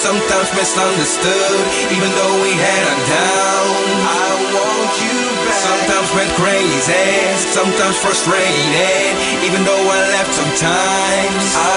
Sometimes misunderstood, even though we had a down. I want you back. Sometimes went crazy, sometimes frustrated, even though I left sometimes. I